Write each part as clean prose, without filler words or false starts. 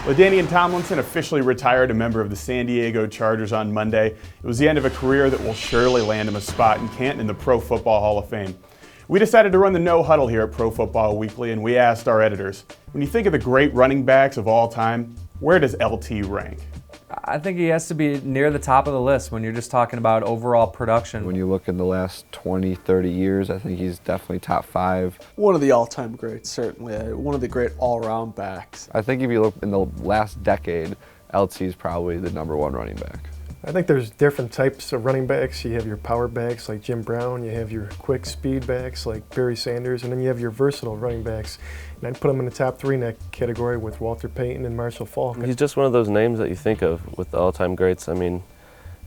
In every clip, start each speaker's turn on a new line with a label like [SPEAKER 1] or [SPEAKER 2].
[SPEAKER 1] LaDainian Tomlinson officially retired, a member of the San Diego Chargers, on Monday. It was the end of a career that will surely land him a spot in Canton in the Pro Football Hall of Fame. We decided to run the No Huddle here at Pro Football Weekly, and we asked our editors, when you think of the great running backs of all time, where does LT rank?
[SPEAKER 2] I think he has to be near the top of the list when you're just talking about overall production.
[SPEAKER 3] When you look in the last 20, 30 years, I think he's definitely top 5.
[SPEAKER 4] One of the all-time greats, certainly. One of the great all-around backs.
[SPEAKER 3] I think if you look in the last decade, LT is probably the #1 running back.
[SPEAKER 5] I think there's different types of running backs. You have your power backs like Jim Brown, you have your quick speed backs like Barry Sanders, and then you have your versatile running backs. And I'd put them in the top 3 in that category with Walter Payton and Marshall Faulk.
[SPEAKER 6] He's just one of those names that you think of with the all-time greats. I mean,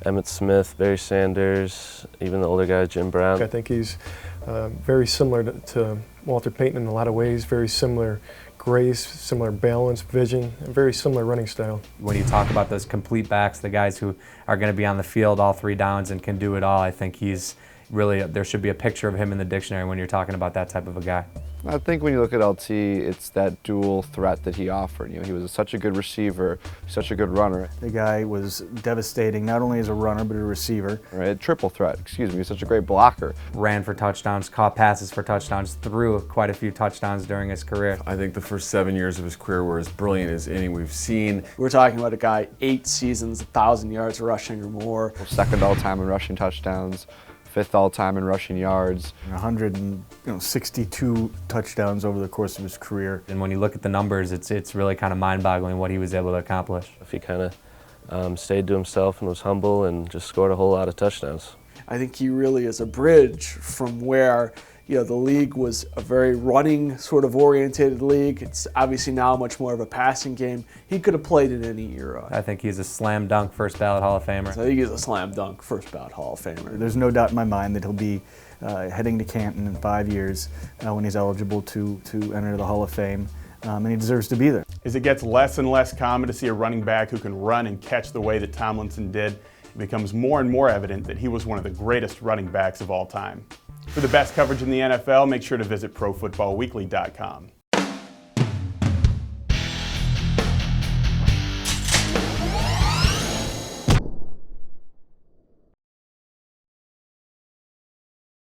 [SPEAKER 6] Emmitt Smith, Barry Sanders, even the older guy, Jim Brown.
[SPEAKER 5] I think he's very similar to Walter Payton in a lot of ways, very similar grace, similar balance, vision, and very similar running style.
[SPEAKER 2] When you talk about those complete backs, the guys who are going to be on the field all 3 downs and can do it all, I think he's really, there should be a picture of him in the dictionary when you're talking about that type of a guy.
[SPEAKER 3] I think when you look at LT, it's that dual threat that he offered. You know, he was such a good receiver, such a good runner.
[SPEAKER 7] The guy was devastating, not only as a runner, but a receiver.
[SPEAKER 3] Right, triple threat, excuse me. He was such a great blocker.
[SPEAKER 2] Ran for touchdowns, caught passes for touchdowns, threw quite a few touchdowns during his career.
[SPEAKER 8] I think the first 7 years of his career were as brilliant as any we've seen.
[SPEAKER 4] We're talking about a guy, 8 seasons, 1,000 yards rushing or more.
[SPEAKER 3] Second all-time in rushing touchdowns. 5th all-time in rushing yards.
[SPEAKER 7] 162 touchdowns over the course of his career.
[SPEAKER 2] And when you look at the numbers, it's really kind of mind-boggling what he was able to accomplish.
[SPEAKER 6] If he kind of stayed to himself and was humble and just scored a whole lot of touchdowns.
[SPEAKER 4] I think he really is a bridge from where the league was a very running sort of oriented league. It's obviously now much more of a passing game. He could have played in any era.
[SPEAKER 2] I think he's a slam dunk first ballot Hall of Famer.
[SPEAKER 4] I think he's a slam dunk first ballot Hall of Famer.
[SPEAKER 7] There's no doubt in my mind that he'll be heading to Canton in 5 years when he's eligible to enter the Hall of Fame. And he deserves to be there.
[SPEAKER 1] As it gets less and less common to see a running back who can run and catch the way that Tomlinson did, it becomes more and more evident that he was one of the greatest running backs of all time. For the best coverage in the NFL, make sure to visit ProFootballWeekly.com.